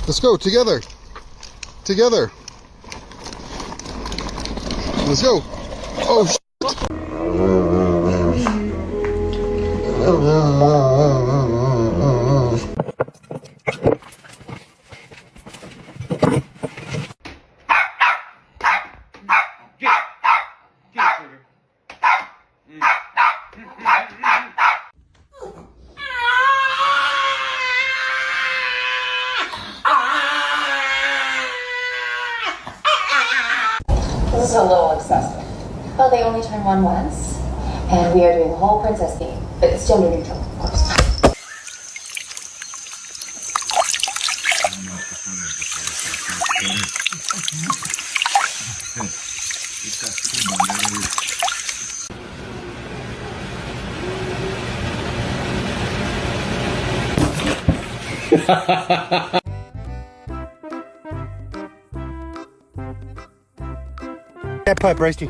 Let's go together. Together. Let's go. Oh, shit. This is a little excessive. Well, they only turn one once, and we are doing the whole princess theme, but it's gender neutral, of course. That putt, Bracey.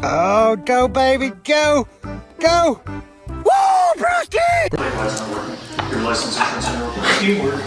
Oh, go, baby, go! Go! Woo, Bracey! Your license and transfer. Teamwork.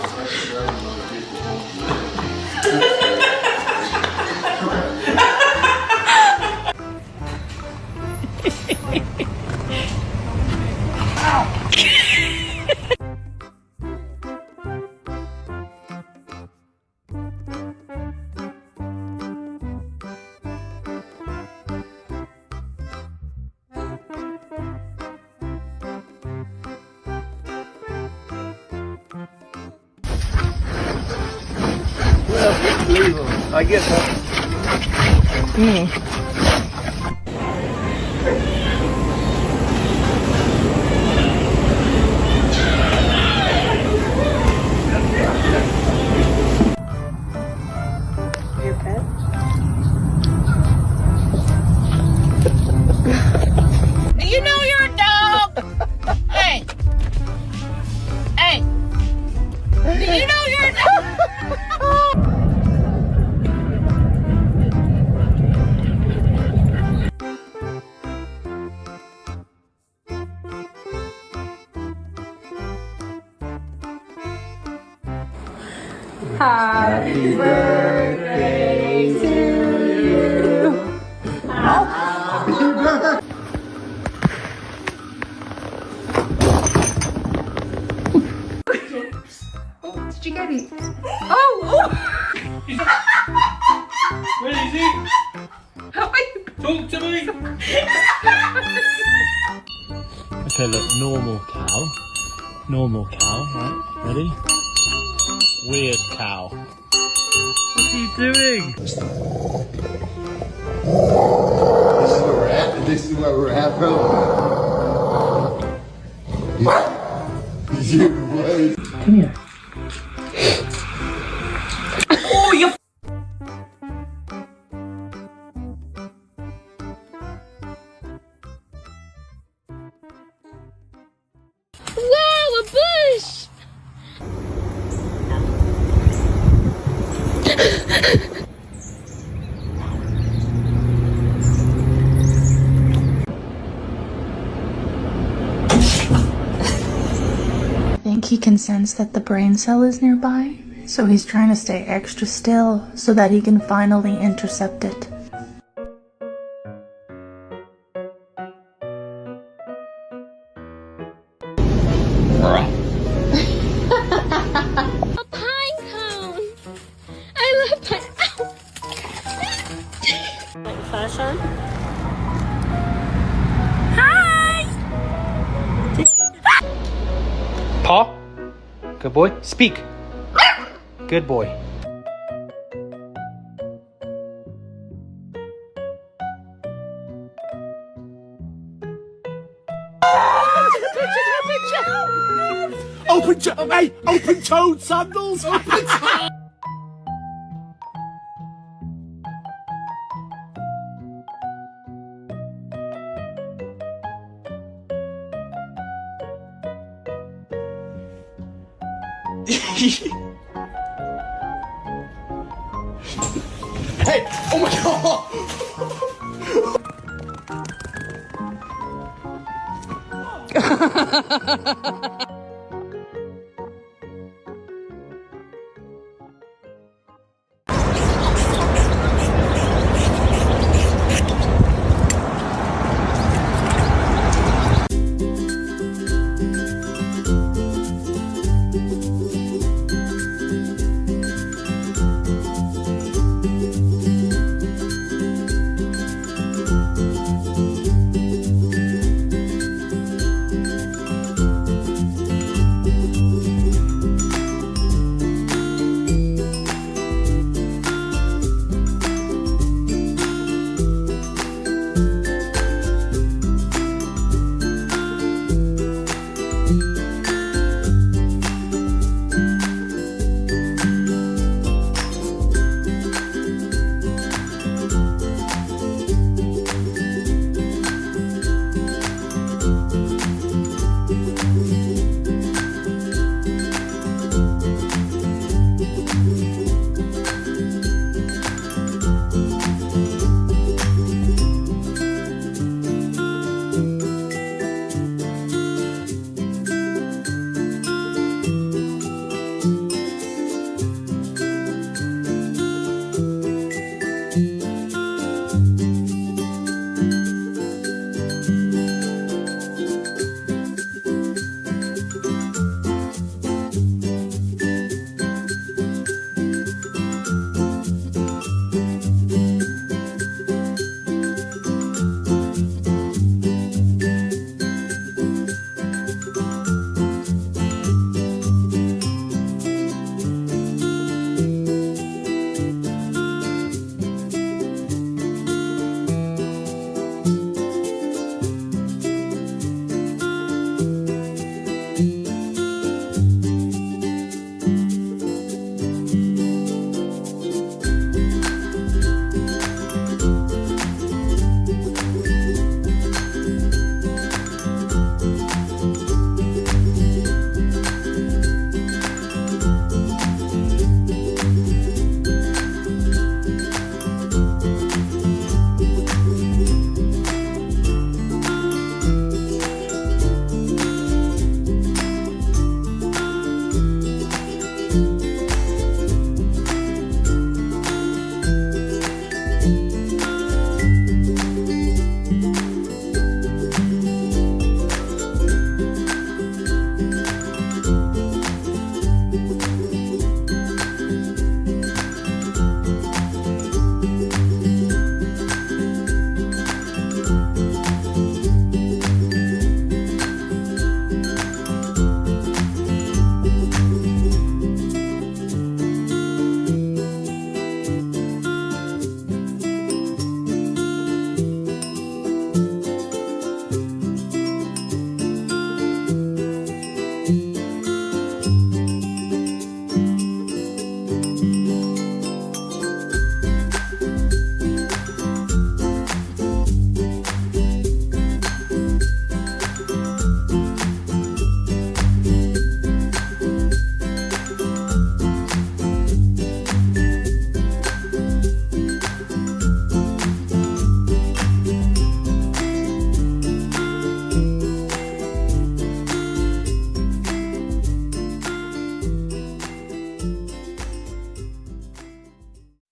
I guess so. Your pet? Do you know you're a dog? Hey. Hey. Do you know you're a dog? Happy birthday to you. Oh, did you get it? Oh! Where is he? How are you? Talk to me. Okay, look, normal cow. Normal cow, right? Ready? Weird cow. What are you doing? This is where we're at. This is where we're at, bro. You wait. Come here. Oh, you. Wow, a bush! I think he can sense that the brain cell is nearby, so he's trying to stay extra still so that he can finally intercept it. A pine cone! I love pine. Like fashion? Hi! Paw? Good boy. Speak. Good boy. Open toe, hey, open toed sandals. Open toe. Hey! Oh my god!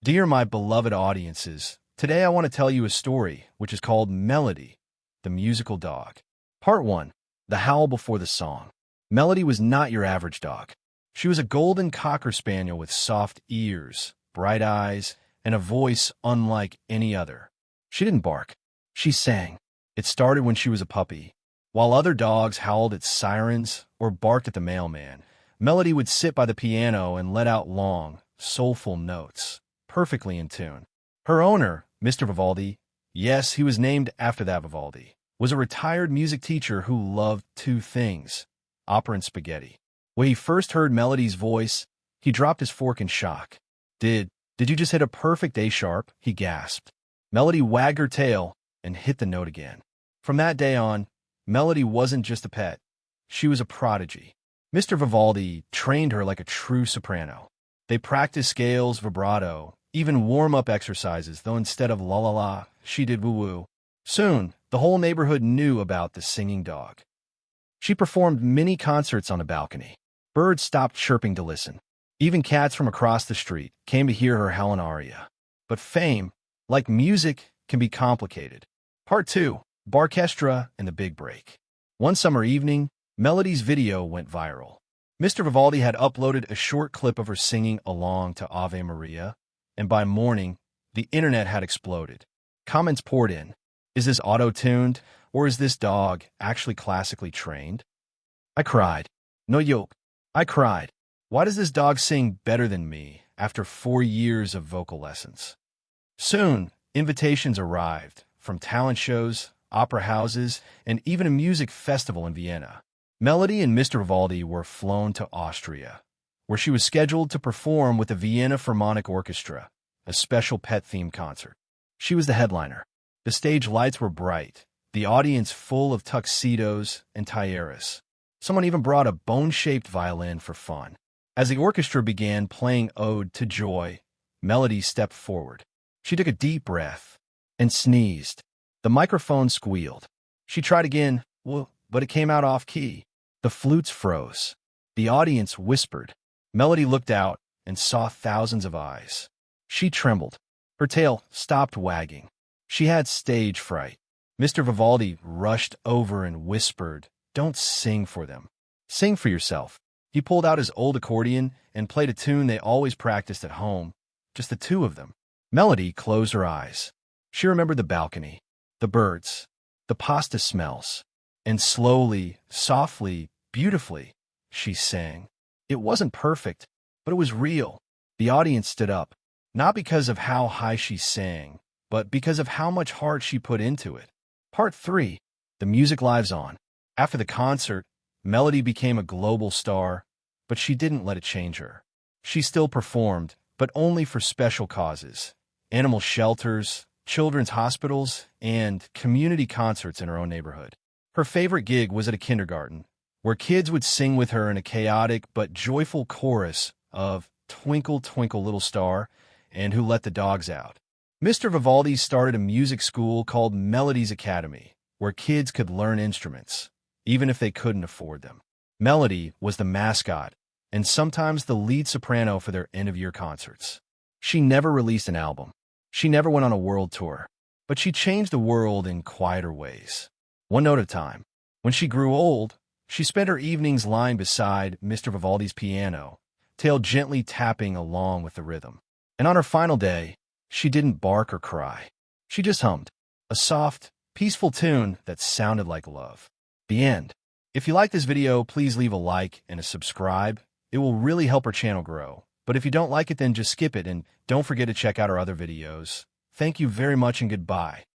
Dear my beloved audiences, today I want to tell you a story which is called Melody, the Musical Dog. Part 1. The Howl Before the Song. Melody was not your average dog. She was a golden cocker spaniel with soft ears, bright eyes, and a voice unlike any other. She didn't bark. She sang. It started when she was a puppy. While other dogs howled at sirens or barked at the mailman, Melody would sit by the piano and let out long, soulful notes, perfectly in tune. Her owner, Mr. Vivaldi, yes, he was named after that Vivaldi, was a retired music teacher who loved two things, opera and spaghetti. When he first heard Melody's voice, he dropped his fork in shock. Did you just hit a perfect A sharp? He gasped. Melody wagged her tail and hit the note again. From that day on, Melody wasn't just a pet. She was a prodigy. Mr. Vivaldi trained her like a true soprano. They practiced scales, vibrato, even warm-up exercises, though instead of la-la-la, she did woo-woo. Soon, the whole neighborhood knew about the singing dog. She performed mini concerts on a balcony. Birds stopped chirping to listen. Even cats from across the street came to hear her howl an aria. But fame, like music, can be complicated. Part 2, Barchestra and the Big Break. One summer evening, Melody's video went viral. Mr. Vivaldi had uploaded a short clip of her singing along to Ave Maria, and by morning, the internet had exploded. Comments poured in. Is this auto-tuned, or is this dog actually classically trained? I cried. No joke. I cried. Why does this dog sing better than me after 4 years of vocal lessons? Soon, invitations arrived from talent shows, opera houses, and even a music festival in Vienna. Melody and Mr. Vivaldi were flown to Austria, where she was scheduled to perform with the Vienna Philharmonic Orchestra, a special pet-themed concert. She was the headliner. The stage lights were bright, the audience full of tuxedos and tiaras. Someone even brought a bone-shaped violin for fun. As the orchestra began playing Ode to Joy, Melody stepped forward. She took a deep breath and sneezed. The microphone squealed. She tried again, but it came out off-key. The flutes froze. The audience whispered. Melody looked out and saw thousands of eyes. She trembled. Her tail stopped wagging. She had stage fright. Mr. Vivaldi rushed over and whispered, "Don't sing for them. Sing for yourself." He pulled out his old accordion and played a tune they always practiced at home, just the two of them. Melody closed her eyes. She remembered the balcony, the birds, the pasta smells, and slowly, softly, beautifully, she sang. It wasn't perfect, but it was real. The audience stood up, not because of how high she sang, but because of how much heart she put into it. Part 3, the music lives on. After the concert, Melody became a global star, but she didn't let it change her. She still performed, but only for special causes, animal shelters, children's hospitals, and community concerts in her own neighborhood. Her favorite gig was at a kindergarten, where kids would sing with her in a chaotic but joyful chorus of Twinkle, Twinkle, Little Star and Who Let the Dogs Out. Mr. Vivaldi started a music school called Melody's Academy, where kids could learn instruments, even if they couldn't afford them. Melody was the mascot and sometimes the lead soprano for their end-of-year concerts. She never released an album. She never went on a world tour, but she changed the world in quieter ways. One note at a time. When she grew old, she spent her evenings lying beside Mr. Vivaldi's piano, tail gently tapping along with the rhythm. And on her final day, she didn't bark or cry. She just hummed, a soft, peaceful tune that sounded like love. The end. If you like this video, please leave a like and a subscribe. It will really help our channel grow. But if you don't like it, then just skip it and don't forget to check out our other videos. Thank you very much and goodbye.